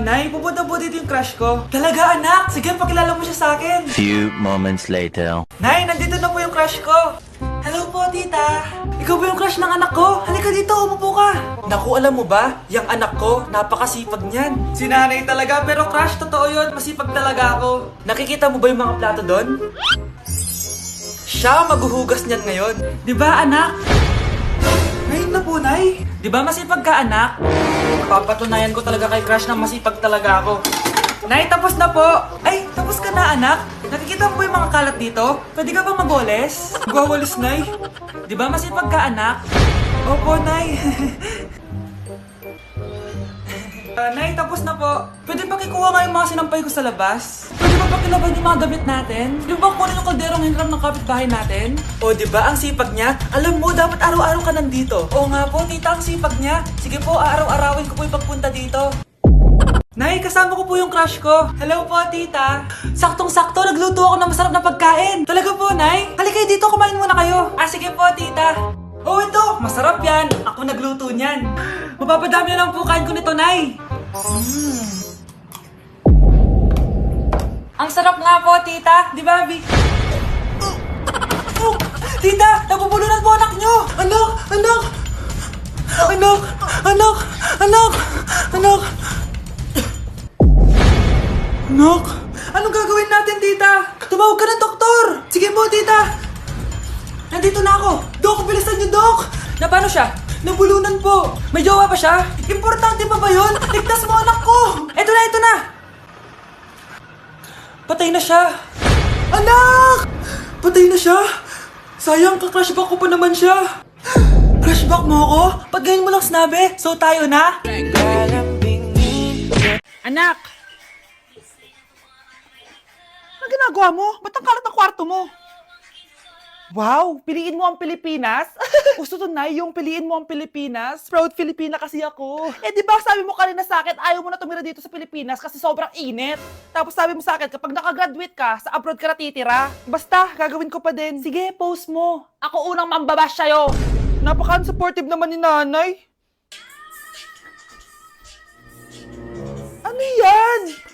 Nay, pupunta po dito yung crush ko. Talaga, anak? Sige, pakilala mo siya sa akin. Few moments later. Nay, nandito na po yung crush ko. Hello po, tita. Ikaw ba yung crush ng anak ko? Halika dito, umupo ka. Naku, alam mo ba? Yung anak ko, napakasipag niyan. Si nanay talaga, pero crush, totoo yun. Masipag talaga ako. Nakikita mo ba yung mga plato doon? Siya maghuhugas niyan ngayon. Di ba, anak? Ngayon na po, Nay. Di ba masipag ka, anak? Papatunayan ko talaga kay crush na masipag talaga ako. Nay, tapos na po. Ay, tapos ka na, anak. Nakikita mo ba yung mga kalat dito? Pwede ka bang magoles? Magwawalis, Nay. Di ba masipag ka, anak? Opo, Nay. Nay, tapos na po. Pwede ba kikuha nga yung mga sinampay ko sa labas? Pwede ba pakilaban yung mga damit natin? Di ba kunin yung kalderong hinram ng kapitbahay natin? O, di ba ang sipag niya? Alam mo, dapat araw-araw ka nandito. Oo nga po, tita, ang sipag niya. Sige po, araw-arawin ko po yung pagpunta dito. Nay, kasama ko po yung crush ko. Hello po, tita. Saktong-sakto, nagluto ako ng masarap na pagkain. Talaga po, Nay? Halika dito, kumain muna kayo. Ah, sige po, tita. Oh, ito, masarap yan. Ako nagluto niyan. Mapapadami na lang po kain ko nito, Nay. Ang sarap nga po, tita. Di ba, Bi? Tita, nabubulunan po anak nyo. Anak, anak. Anak, anak, anak, anak. Anak, anong gagawin natin, tita? Tumawag ka ng doktor. Sige po, tita. Nandito na ako. Dok, bilisan niyo, Dok. Na paano siya? Nabulunan po. May jowa pa siya? Importante pa ba yun? Ligtas mo anak ko. Ito na, ito na. Patay na siya. Anak! Patay na siya? Sayang, ka-crushback ko pa naman siya. Crushback mo ako? Pag ganyan mo lang sinabi, so tayo na? Anak! Ano ginagawa mo? Ba't ang kalat ng kwarto mo? Wow, piliin mo ang Pilipinas? Gusto to, Nay, yung piliin mo ang Pilipinas? Proud Filipina kasi ako. Eh, di ba sabi mo kanina sa akin, ayaw mo na tumira dito sa Pilipinas kasi sobrang init. Tapos sabi mo sa akin, kapag nakagraduate ka, sa abroad ka na titira. Basta, gagawin ko pa din. Sige, post mo. Ako unang mambabash sa'yo. Napaka-supportive naman ni nanay. Ano yan?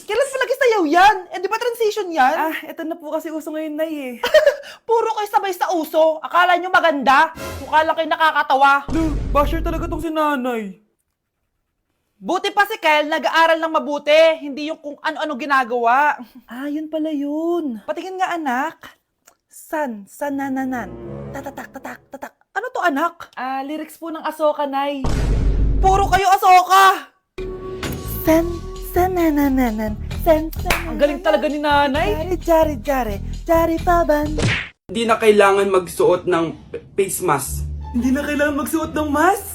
Kailan palagi sayaw yan? Eh, di ba transition yan? Ah, eto na po kasi uso ngayon, Nay, eh. Puro kayo sabay sa uso. Akala nyo maganda. Mukha lang kayo nakakatawa. Basher talaga tong si nanay. Buti pa si Kel, nag-aaral ng mabuti. Hindi yung kung ano-ano ginagawa. Ah, yun pala yun. Patingin nga, anak. San-nananan. Tatak. Ano to, anak? Ah, lyrics po ng Asoka, Nay. Puro kayo Asoka! San-nananan. Ang galing talaga ni nanay. Jari paban. Hindi na kailangan magsuot ng face mask. Hindi na kailangan magsuot ng mask?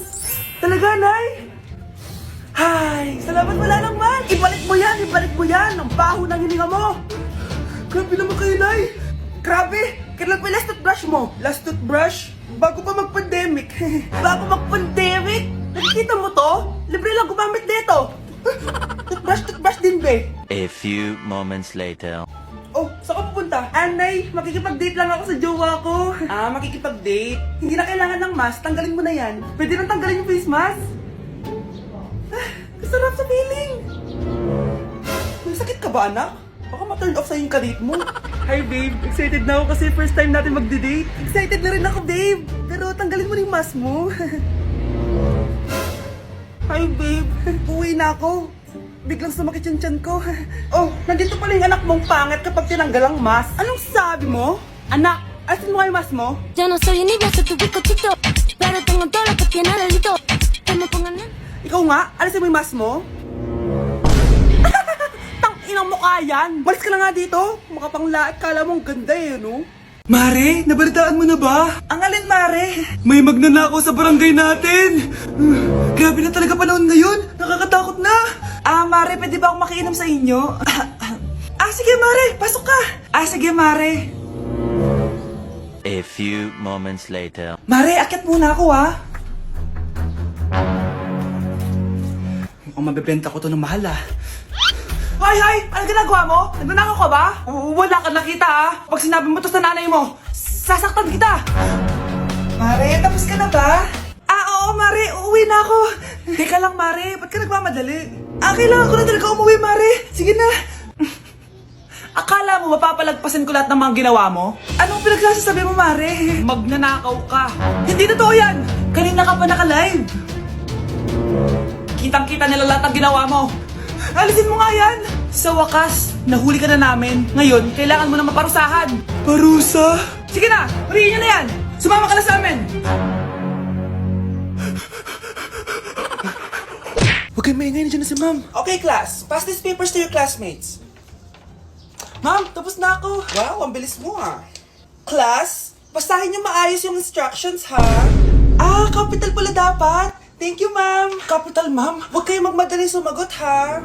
Talaga, Nay? Hay, salamat wala lang man. Ibalik mo yan. Ang baho ng hininga mo. Grabe naman kayo, Nay. Grabe. Kailan pa last toothbrush mo? Last toothbrush? Bago pa mag-pandemic. Bago mag-pandemic? Nakikita mo to? Libre lang gumamit dito. Toothbrush din, be. A few moments later. Oh, saan ka pupunta? Anay, makikipag-date lang ako sa jowa ko. Ah, makikipag-date? Hindi na kailangan ng mask, tanggalin mo na yan. Pwede nang tanggalin yung face mask? Ah, kasarap sa feeling. May sakit ka ba, anak? Baka ma-turn off sa'yo yung kalit mo. Hi, babe. Excited na ako kasi first time natin mag-date. Excited na rin ako, babe. Pero tanggalin mo na yung mask mo. Hi, babe. Uwi na ako. Biglang sumakit yung tiyan ko. Oh, nandito pala yung anak mong pangit kapag tinanggal ang mask. Anong sabi mo? Anak, alisin mo kayo mask mo? Yo no soy envidia, soy tu bizcochito, pero tengo todo lo que tiene delito. Que me pongan en... Ikaw nga, alisin mo yung mask mo? Tang inang mukha yan. Malis ka na nga dito. Makapanglaat, kala mo ang ganda eh, no? Mare, nabalitaan mo na ba? Ang alin, Mare? May magnanakaw sa barangay natin. Grabe na talaga panahon ngayon. Nakakatakot na. Ah, Mare, pwede ba akong makiinom sa inyo? Sige, Mare. Pasok ka. Sige, Mare. A few moments later. Mare, akyat muna ako, ha? Mukhang mabibenta ko to ng mahal, ah. Hay! Ano ginagawa mo? Nagnanakaw ka ba? Wala ka nakita, ah. Pag sinabi mo to sa nanay mo, sasaktan kita. Mare, tapos ka na ba? Oo. ako. Teka lang, Mare. Ba't ka nagmamadali? Kailangan ko na talaga umuwi, Mare. Sige na. Akala mo mapapalagpasan ko lahat ng mga ginawa mo? Anong pinagsasabi mo, Mare? Magnanakaw ka. Hindi totoo yan. Kanina ka pa naka-live. Kitang-kita nila lahat ng ginawa mo. Alisin mo nga yan. Sa wakas, nahuli ka na namin. Ngayon, kailangan mo na maparusahan. Parusa? Sige na, huriin niyo na yan. Sumama ka na sa amin. Huwag kayong maingay, nandiyan na si ma'am. Okay, class. Pass these papers to your classmates. Ma'am, tapos na ako. Wow, ang bilis mo ah. Class, basahin niyo maayos yung instructions ha. Capital pala dapat. Thank you, ma'am. Capital, ma'am. Huwag kayong magmadali sumagot ha.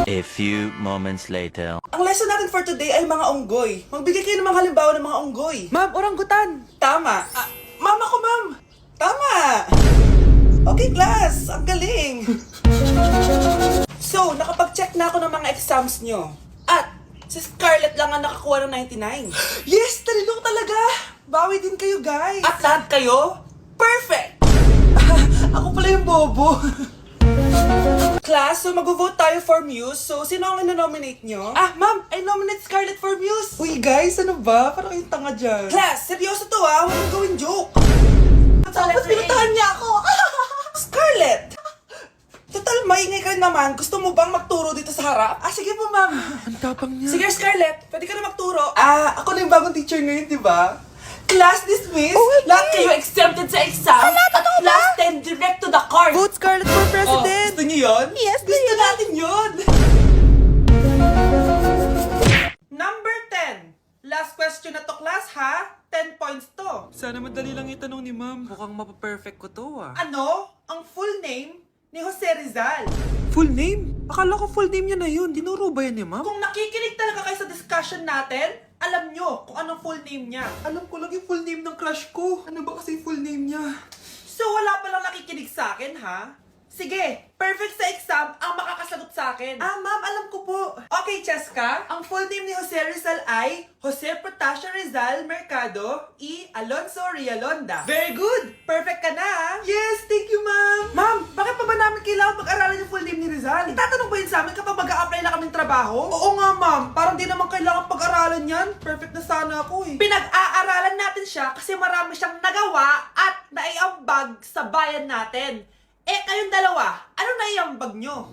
A few moments later. Ang lesson natin for today ay mga unggoy. Magbigay kayo ng mga halimbawa ng mga unggoy. Ma'am, oranggutan. Tama. Ma'am ako, ma'am. Tama. Okay, class. Ang galing. So, nakapag-check na ako ng mga exams nyo. At, si Scarlett lang ang nakakuha ng 99. Yes! Talino talaga! Bawi din kayo, guys. At lahat kayo? Perfect! Ako pala yung bobo. Class, so mag-vote tayo for Muse. So, sino ang ino-nominate nyo? Ma'am, I nominate Scarlett for Muse. Uy, guys, ano ba? Parang kayong tanga dyan. Class, seryoso to Huwag mong gawin joke. Tapos pinuntahan niya ako. Scarlett! Total, maingay ka rin naman. Gusto mo bang magturo dito sa harap? Sige po, ma'am. Ang tapang niya. Sige, Scarlett. Pwede ka na magturo. Ako na yung bagong teacher ngayon, di ba? Class dismissed. Lahat kayo exempted sa exam. At class 10 direct to the court. Vote Scarlett for president! Gusto niyo yun? Yes, Gusto natin yun. Number 10. Last question na to, class, ha? 10 points to. Sana madali lang itanong ni ma'am. Mukhang mapaperfect ko to ah. Ano ang full name ni Jose Rizal? Full name? Akala ko full name niya na yun. Dinuro ba yan ni ma'am? Kung nakikinig talaga kayo sa discussion natin, alam nyo kung anong full name niya. Alam ko lang yung full name ng crush ko. Ano ba kasi full name niya? So wala palang nakikinig sa akin, ha? Sige, perfect sa exam ang makakasagot sa akin. Ma'am, alam ko po. Okay, Cheska, ang full name ni Jose Rizal ay Jose Protasio Rizal Mercado y Alonso Rialonda. Very good! Perfect ka na, ha? Yes, thank you, ma'am. Ma'am, bakit pa ba namin kailangan pag-aralan yung full name ni Rizal? Itatanong ba yun sa amin kapag mag-a-apply na kaming trabaho? Oo nga, ma'am. Parang di naman kailangan pag-aralan yan. Perfect na sana ako eh. Pinag-aaralan natin siya kasi marami siyang nagawa at naiambag sa bayan natin. Kayong dalawa, ano naiambag nyo?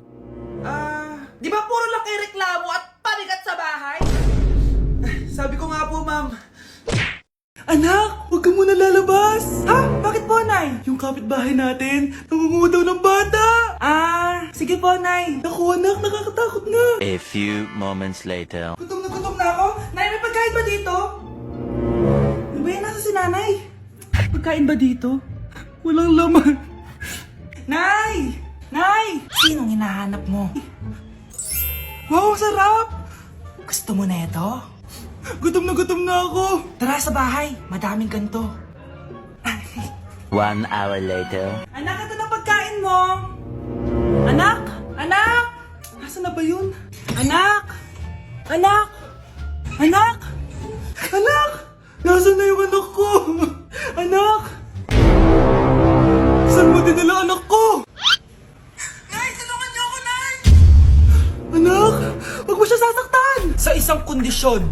Di ba puro lang kayo reklamo at panigat sa bahay? Sabi ko nga po, ma'am. Anak, huwag ka muna lalabas. Bakit po, Nay? Yung kapitbahay natin, nangungudaw ng bata. Sige po, Nay. Naku, anak, nakakatakot na. A few moments later. Gutom na ako. Nay, may pagkain ba dito? Ano ba yan? Nasa si Nanay? Pagkain ba dito? Walang laman. Nay! Nay! Sinong hinahanap mo? Wow, sarap! Gusto mo na ito? Gutom na ako. Tara sa bahay, madaming ganito. 1 hour later. Anak, ito na pagkain mo. Anak! Anak! Nasaan na ba yun? Anak! Anak! Anak! Anak! Nasaan na yung anak ko? Anak! Saan mo dinala anak ko? Nay, tulungan niyo ako, Nay! Anak, huwag mo siya sasaktan! Sa isang kondisyon.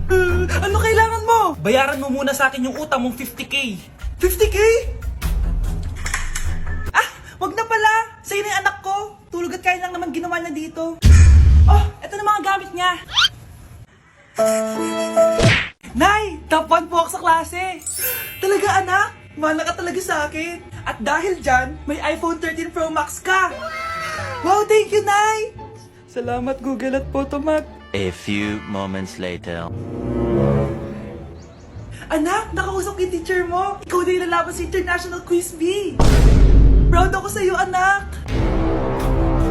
Ano kailangan mo? Bayaran mo muna sa akin yung utang mong 50k. 50k? Wag na pala. Sa'yo na yung anak ko. Tulog at kain lang naman ginawa niya dito. Eto na mga gamit niya. Nay, top 1 po ako sa klase. Talaga, anak? Mahal ka talaga sa akin. At dahil dyan, may iPhone 13 Pro Max ka. Wow, thank you, Nay. Salamat, Google at Photomat. A few moments later. Anak, nakausap yung teacher mo. Ikaw na yung lalaban sa International Quiz Bee. Proud ako sa'yo, anak.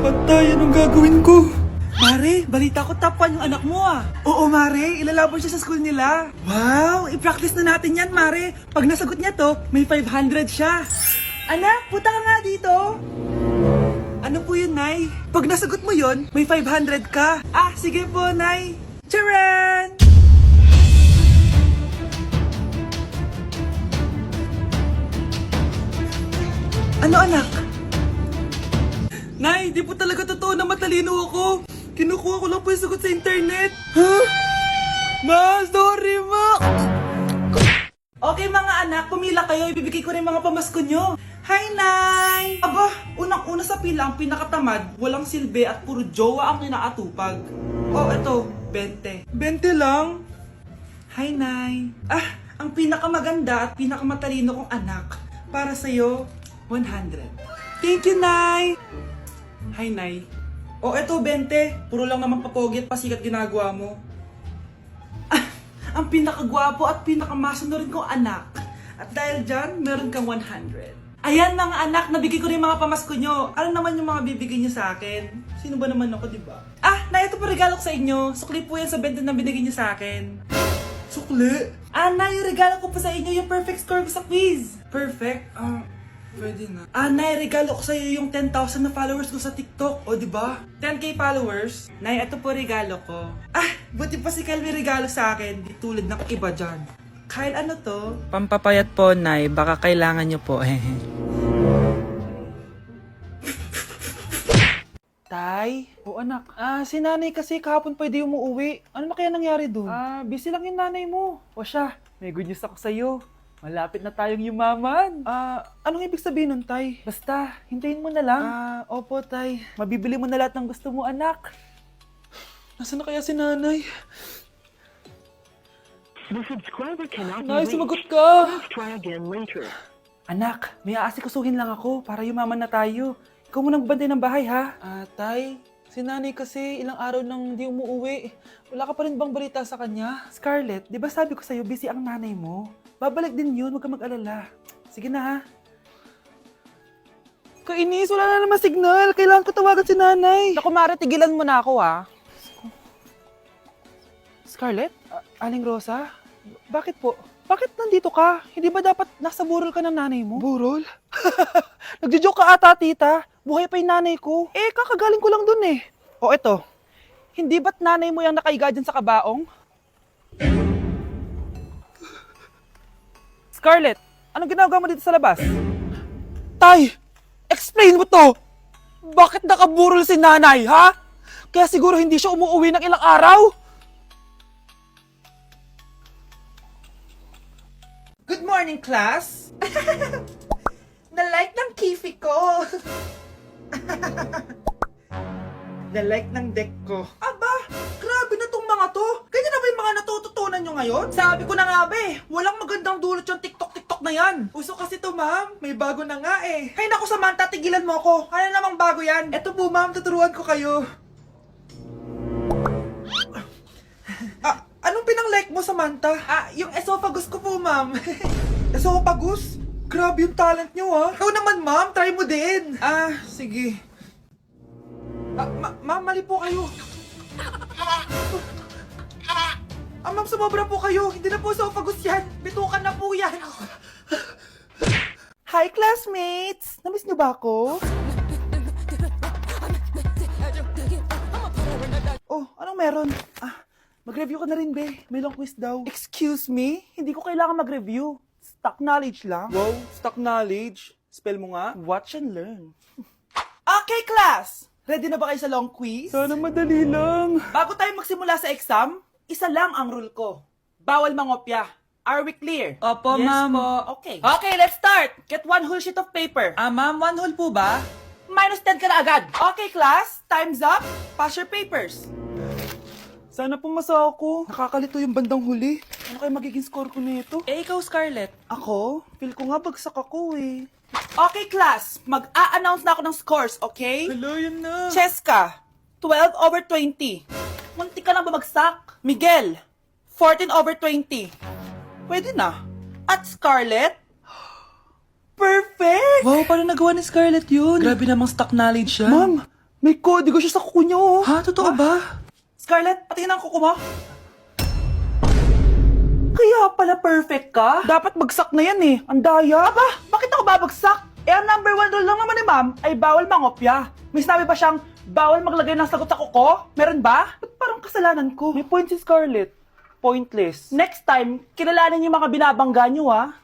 Patay, anong gagawin ko? Mare, balita ko top 1 yung anak mo ah. Oo, Mare, ilalaban siya sa school nila. Wow, i-practice na natin yan, Mare. Pag nasagot niya to, may 500 siya. Anak, punta ka nga dito. Ano po yun, Nay? Pag nasagot mo yun, may 500 ka. Sige po, Nay. Charan! Ano anak? Nay, di po talaga totoo na matalino ako. Kinukuha ko lang po yung sagot sa internet. Ha? Ma, sorry ma! Okay mga anak, pumila kayo. Ibibigay ko rin mga pamasko nyo. Hi, Nay! Aba, unang-una sa pila ang pinakatamad, walang silbi at puro jowa ang kinaatupag. Oh, eto, 20. 20 lang? Hi, Nay. Ah, ang pinakamaganda at pinakamatalino kong anak. Para sa'yo, 100. Thank you, Nay! Hi, Nay. Oh, eto, 20. Puro lang naman papogi at pasikat ginagawa mo. Ah, ang pinakagwapo at pinakamasano rin kong anak. At dahil dyan, meron kang 100. Ayan mga anak, nabigay ko rin mga pamasko nyo. Ano naman yung mga bibigay nyo sa akin? Sino ba naman ako, di ba? Ah, na ito po regalo ko sa inyo. Sukli po yan sa 20 na binigay nyo sa akin. Sukli? Ah, na yung regalo ko po sa inyo, yung perfect score ko sa quiz. Perfect? Pwede na. Ah, Nay, regalo ko sa iyo yung 10,000 na followers ko sa TikTok. O, di ba? 10k followers. Nay, ito po regalo ko. Ah, buti pa si Kyle may regalo sa akin. Di tulad ng iba dyan. Kyle, ano to? Pampapayat po, Nay. Baka kailangan nyo po. Tay? O anak. Si nanay kasi kahapon pwede umuwi. Ano na kaya nangyari doon? Busy lang yung nanay mo. O siya, may good news ako sa'yo. Malapit na tayong yumaman. Anong ibig sabihin nun, Tay? Basta, hintayin mo na lang. Opo, Tay. Mabibili mo na lahat ng gusto mo, anak. Nasaan na kaya si nanay? The subscriber cannot be Nay, reached. sumagot ka! Please try again later. Anak, may aasikasuhin lang ako para yumaman na tayo. Ikaw munang bantay ng bahay, ha? Tay, si nanay kasi ilang araw nang di umuwi. Wala ka pa rin bang balita sa kanya? Scarlett, di ba sabi ko sa'yo busy ang nanay mo? Babalik din yun, huwag ka mag-alala. Sige na, ha? Kainis, wala na naman signal. Kailangan ko tawagan si nanay. Naku, Mare, tigilan mo na ako, ha? Scarlett? Aling Rosa? Bakit po? Bakit nandito ka? Hindi ba dapat nasa burol ka ng nanay mo? Burol? Nagjo-joke ka ata, tita. Buhay pa yung nanay ko. Kakagaling ko lang dun eh. O eto, hindi ba't nanay mo yung nakaiga dyan sa kabaong? Scarlett, anong ginagawa mo dito sa labas? Tay, explain mo to! Bakit nakaburol si nanay, ha? Kaya siguro hindi siya umuwi ng ilang araw? Good morning, class! Na-like ng kifi ko! Na-like ng deck ko. Aba, grabe na tong mga to. Ganyan na ba yung mga natututunan nyo ngayon? Sabi ko na nga ba walang magandang dulot yung TikTok na yan. Uso kasi to, ma'am. May bago na nga eh. Hay naku, Samantha, tigilan mo ako. Ano namang bago yan? Eto po, ma'am, tuturuan ko kayo. Anong pinang-like mo, Samantha? Yung esophagus ko po, ma'am. Esophagus? Grabe yung talent nyo, ha? Ikaw naman, ma'am. Try mo din. Sige. Ma'am, mali po kayo. Ma'am, sumobra po kayo. Hindi na po esophagus yan. Bitukan na po yan. Hi, classmates! Namiss niyo ba ako? Oh, anong meron? Mag-review ka na rin, be. May long quiz daw. Excuse me? Hindi ko kailangan mag-review. Stock knowledge lang. Wow, stock knowledge. Spell mo nga. Watch and learn. Okay, class! Ready na ba kayo sa long quiz? Sana madali lang. Bago tayo magsimula sa exam, isa lang ang rule ko. Bawal mangopya. Are we clear? Opo, yes, ma'am. Po. Okay. Okay, let's start. Get one whole sheet of paper. Ma'am, one whole po ba? Minus 10 ka na agad. Okay, class. Time's up. Pass your papers. Sana pumasa ako. Nakakalito yung bandang huli. Ano kaya magiging score ko nito? Ikaw, Scarlett. Ako? Feel ko nga bagsak ako eh. Okay, class. Mag-a-announce na ako ng scores, okay? Hello, yun na. Cheska, 12/20. Munti ka lang bumagsak. Miguel, 14/20. Pwede na. At Scarlett, perfect! Wow, paano nagawa ni Scarlett yun? Grabe namang stock knowledge siya. Ma'am, may kodigo siya sa kuko niya, oh. Ha? Totoo ba? Scarlett, patingin ang kuko mo. Kaya pala perfect ka? Dapat bagsak na yan eh. Ang daya. Aba, bakit ako babagsak? Ang number 1 rule lang naman ni ma'am ay bawal mangopya. May sinabi ba siyang bawal maglagay ng sagot sa kuko? Meron ba? Ba't parang kasalanan ko? May point si Scarlett. Pointless. Next time, kilalanin yung mga binabangga nyo, ha?